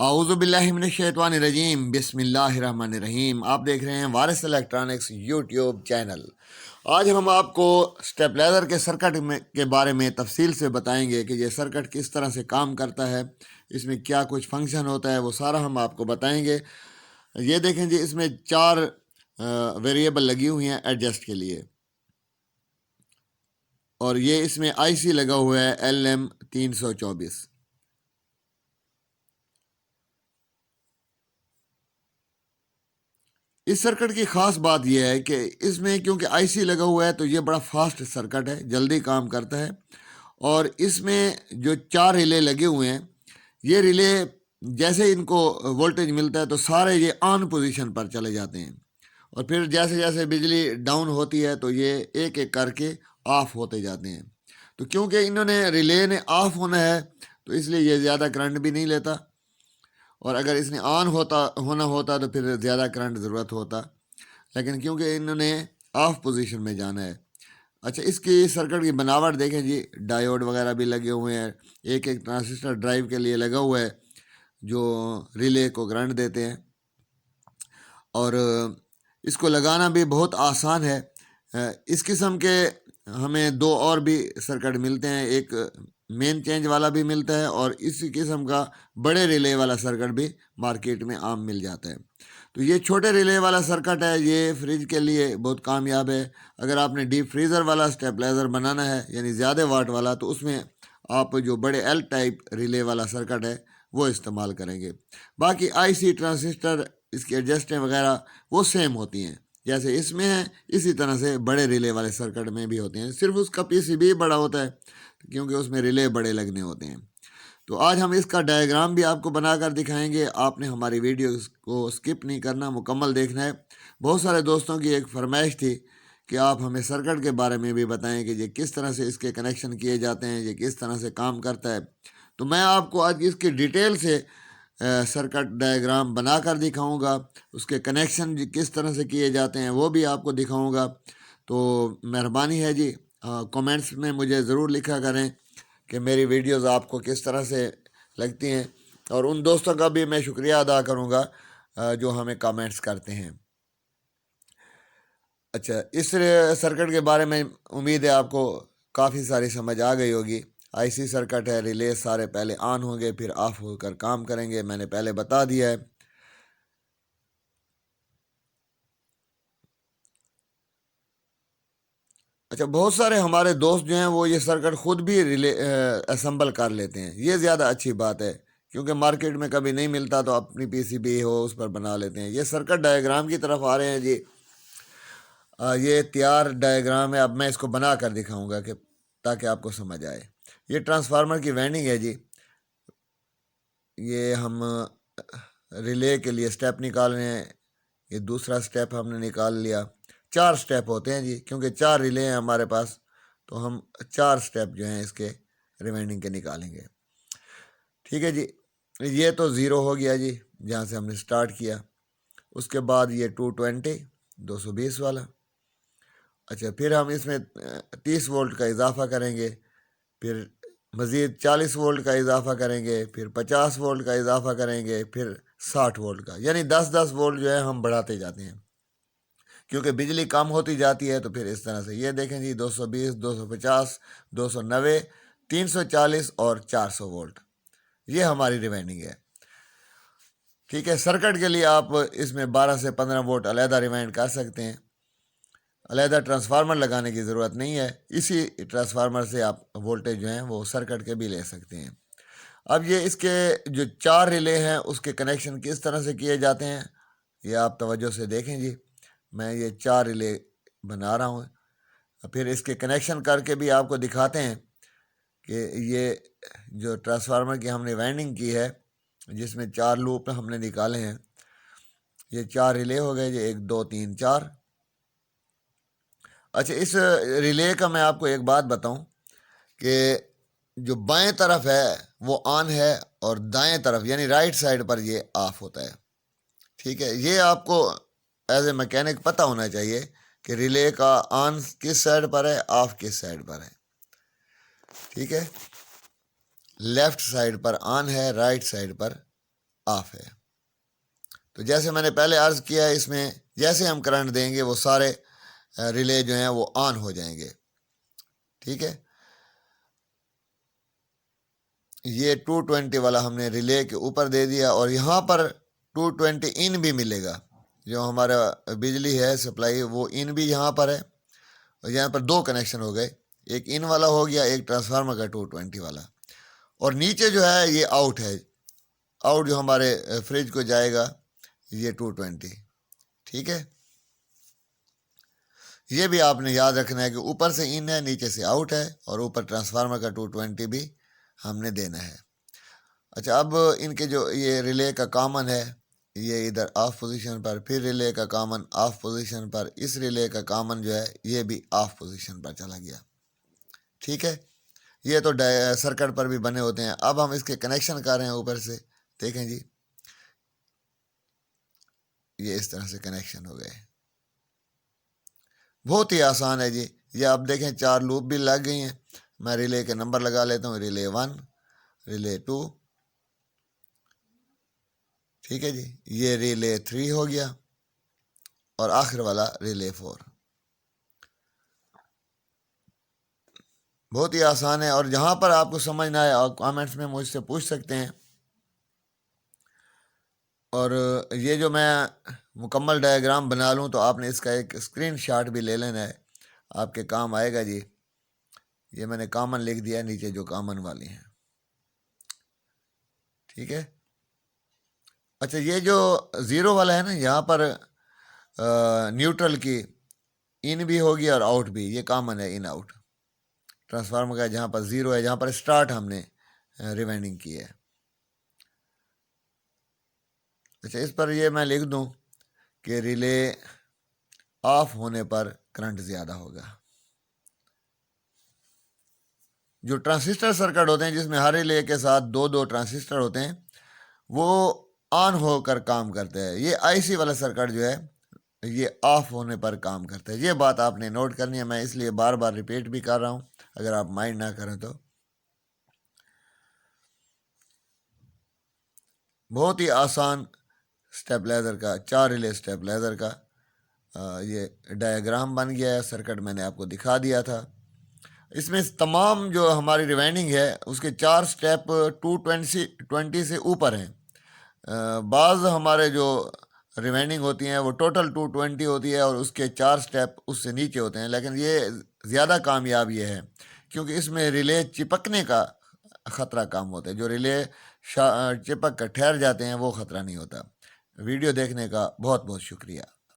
आऊज़ुबिल्लाहिमिनश्शैतानिर्रजीम बिस्मिल्लाहिर्रहमानिर्रहीम। आप देख रहे हैं वारिस इलेक्ट्रॉनिक्स यूट्यूब चैनल। आज हम आपको स्टेबलाइज़र के सर्किट के बारे में तफसील से बताएंगे कि ये सर्किट किस तरह से काम करता है, इसमें क्या कुछ फंक्शन होता है, वो सारा हम आपको बताएंगे। ये देखें जी, इसमें 4 वेरिएबल लगी हुई हैं एडजस्ट के लिए, और ये इसमें आईसी लगा हुआ है LM324। इस सर्किट की ख़ास बात यह है कि इसमें क्योंकि आईसी लगा हुआ है तो ये बड़ा फास्ट सर्किट है, जल्दी काम करता है। और इसमें जो 4 रिले लगे हुए हैं, ये रिले जैसे इनको वोल्टेज मिलता है तो सारे ये ऑन पोजीशन पर चले जाते हैं, और फिर जैसे जैसे बिजली डाउन होती है तो ये एक एक करके ऑफ होते जाते हैं। तो क्योंकि इन्होंने रिले ने ऑफ होना है तो इसलिए ये ज़्यादा करंट भी नहीं लेता, और अगर इसने ऑन होना होता तो फिर ज़्यादा करंट ज़रूरत होता, लेकिन क्योंकि इन्होंने ऑफ पोजीशन में जाना है। अच्छा, इसकी सर्किट की बनावट देखें जी, डायोड वगैरह भी लगे हुए हैं, एक एक ट्रांजिस्टर ड्राइव के लिए लगा हुआ है जो रिले को करंट देते हैं, और इसको लगाना भी बहुत आसान है। इस किस्म के हमें 2 और भी सर्किट मिलते हैं, एक मेन चेंज वाला भी मिलता है और इसी किस्म का बड़े रिले वाला सर्किट भी मार्केट में आम मिल जाता है। तो ये छोटे रिले वाला सर्किट है, ये फ्रिज के लिए बहुत कामयाब है। अगर आपने डीप फ्रीज़र वाला स्टेबलाइज़र बनाना है यानी ज़्यादा वाट वाला, तो उसमें आप जो बड़े एल टाइप रिले वाला सर्किट है वो इस्तेमाल करेंगे। बाकी आईसी ट्रांजिस्टर, इसकी एडजस्टें वगैरह वो सेम होती हैं, जैसे इसमें है इसी तरह से बड़े रिले वाले सर्किट में भी होते हैं, सिर्फ उसका पीसीबी बड़ा होता है क्योंकि उसमें रिले बड़े लगने होते हैं। तो आज हम इसका डायग्राम भी आपको बनाकर दिखाएंगे। आपने हमारी वीडियो को स्किप नहीं करना, मुकम्मल देखना है। बहुत सारे दोस्तों की एक फरमाइश थी कि आप हमें सर्किट के बारे में भी बताएं कि ये किस तरह से इसके कनेक्शन किए जाते हैं, ये किस तरह से काम करता है। तो मैं आपको आज इसकी डिटेल से सर्किट डायग्राम बनाकर दिखाऊंगा, उसके कनेक्शन किस तरह से किए जाते हैं वो भी आपको दिखाऊंगा। तो मेहरबानी है जी, कमेंट्स में मुझे ज़रूर लिखा करें कि मेरी वीडियोस आपको किस तरह से लगती हैं, और उन दोस्तों का भी मैं शुक्रिया अदा करूंगा जो हमें कमेंट्स करते हैं। अच्छा, इस सर्किट के बारे में उम्मीद है आपको काफ़ी सारी समझ आ गई होगी। आईसी सर्किट है, रिले सारे पहले ऑन होंगे फिर ऑफ होकर काम करेंगे, मैंने पहले बता दिया है। अच्छा, बहुत सारे हमारे दोस्त जो हैं वो ये सर्किट ख़ुद भी रिले असम्बल कर लेते हैं, ये ज़्यादा अच्छी बात है क्योंकि मार्केट में कभी नहीं मिलता तो अपनी पीसीबी हो उस पर बना लेते हैं। ये सर्किट डायग्राम की तरफ आ रहे हैं जी। ये तैयार डायग्राम है, अब मैं इसको बना कर दिखाऊंगा कि ताकि आपको समझ आए। ये ट्रांसफार्मर की वाइंडिंग है जी। ये हम रिले के लिए स्टेप निकाल रहे हैं, ये दूसरा स्टेप हमने निकाल लिया। 4 स्टेप होते हैं जी, क्योंकि 4 रिले हैं हमारे पास तो हम 4 स्टेप जो हैं इसके रिवाइंडिंग के निकालेंगे। ठीक है जी, ये तो ज़ीरो हो गया जी जहाँ से हमने स्टार्ट किया। उसके बाद ये 220 वाला। अच्छा, फिर हम इसमें 30 वोल्ट का इजाफा करेंगे, फिर मज़ीद 40 वोल्ट का इजाफा करेंगे, फिर 50 वोल्ट का इजाफा करेंगे, फिर 60 वोल्ट का, यानी 10-10 वोल्ट जो है हम बढ़ाते जाते हैं क्योंकि बिजली कम होती जाती है। तो फिर इस तरह से ये देखें जी, 220, 250, 290, 340 और 400 वोल्ट, ये हमारी रिवाइंडिंग है। ठीक है, सर्किट के लिए आप इसमें 12 से 15 वोल्ट अलहदा रिवाइंड कर सकते हैं, अलहदा ट्रांसफार्मर लगाने की ज़रूरत नहीं है। इसी ट्रांसफार्मर से आप वोल्टेज जो हैं वो सर्किट के भी ले सकते हैं। अब ये इसके जो 4 रिले हैं उसके कनेक्शन किस तरह से किए जाते हैं, ये आप तवज्जो से देखें जी। मैं ये 4 रिले बना रहा हूँ, फिर इसके कनेक्शन करके भी आपको दिखाते हैं कि ये जो ट्रांसफार्मर की हमने वाइंडिंग की है जिसमें 4 लूप हमने निकाले हैं, ये 4 रिले हो गए जी, 1 2 3 4। अच्छा, इस रिले का मैं आपको एक बात बताऊं कि जो बाएं तरफ है वो ऑन है और दाएं तरफ यानी राइट साइड पर ये ऑफ होता है। ठीक है, ये आपको एज ए मैकेनिक पता होना चाहिए कि रिले का ऑन किस साइड पर है, ऑफ किस साइड पर है। ठीक है, लेफ्ट साइड पर ऑन है, राइट साइड पर ऑफ है। तो जैसे मैंने पहले अर्ज़ किया है, इसमें जैसे हम करंट देंगे वो सारे रिले जो हैं वो ऑन हो जाएंगे। ठीक है, ये 220 वाला हमने रिले के ऊपर दे दिया और यहाँ पर 220 इन भी मिलेगा। जो हमारा बिजली है सप्लाई वो इन भी यहाँ पर है, और यहाँ पर दो कनेक्शन हो गए, एक इन वाला हो गया, एक ट्रांसफार्मर का 220 वाला। और नीचे जो है ये आउट है, आउट जो हमारे फ्रिज को जाएगा ये 220। ठीक है, ये भी आपने याद रखना है कि ऊपर से इन है, नीचे से आउट है, और ऊपर ट्रांसफार्मर का 220 भी हमने देना है। अच्छा, अब इनके जो ये रिले का कॉमन है, ये इधर ऑफ पोजीशन पर, फिर रिले का कॉमन ऑफ पोजीशन पर, इस रिले का कॉमन जो है ये भी ऑफ पोजीशन पर चला गया। ठीक है, ये तो सर्किट पर भी बने होते हैं। अब हम इसके कनेक्शन कर रहे हैं ऊपर से, देखें जी, ये इस तरह से कनेक्शन हो गए। बहुत ही आसान है जी। ये आप देखें 4 लूप भी लग गई हैं। मैं रिले के नंबर लगा लेता हूँ, रिले 1, रिले 2, ठीक है जी, ये रिले 3 हो गया, और आखिर वाला रिले 4। बहुत ही आसान है। और जहाँ पर आपको समझ ना आए आप कमेंट्स में मुझसे पूछ सकते हैं। और ये जो मैं मुकम्मल डायग्राम बना लूँ तो आपने इसका एक स्क्रीनशॉट भी ले लेना है, आपके काम आएगा जी। ये मैंने कॉमन लिख दिया नीचे जो कॉमन वाली हैं। ठीक है, अच्छा, ये जो ज़ीरो वाला है ना, यहाँ पर न्यूट्रल की इन भी होगी और आउट भी, ये कॉमन है, इन आउट ट्रांसफार्मर का। जहाँ पर ज़ीरो है, जहाँ पर स्टार्ट हमने रिवाइंडिंग की है। अच्छा, इस पर ये मैं लिख दूँ कि रिले ऑफ होने पर करंट ज़्यादा होगा। जो ट्रांजिस्टर सर्किट होते हैं जिसमें हर रिले के साथ दो दो ट्रांजिस्टर होते हैं, वो ऑन होकर काम करते हैं। ये आईसी वाला सर्किट जो है ये ऑफ होने पर काम करता है। ये बात आपने नोट करनी है, मैं इसलिए बार बार रिपीट भी कर रहा हूँ, अगर आप माइंड ना करें तो। बहुत ही आसान स्टेबलाइजर का, 4 रिले स्टेबलाइजर का ये डायग्राम बन गया है। सर्किट मैंने आपको दिखा दिया था। इसमें तमाम जो हमारी रिवाइंडिंग है उसके 4 स्टेप 220 से ऊपर हैं। बाज़ हमारे जो रिवाइंडिंग होती हैं वो टोटल 220 होती है और उसके 4 स्टेप उससे नीचे होते हैं। लेकिन ये ज़्यादा कामयाब ये है क्योंकि इसमें रिले चिपकने का ख़तरा कम होता है। जो रिले चिपक कर ठहर जाते हैं वो ख़तरा नहीं होता। वीडियो देखने का बहुत बहुत शुक्रिया।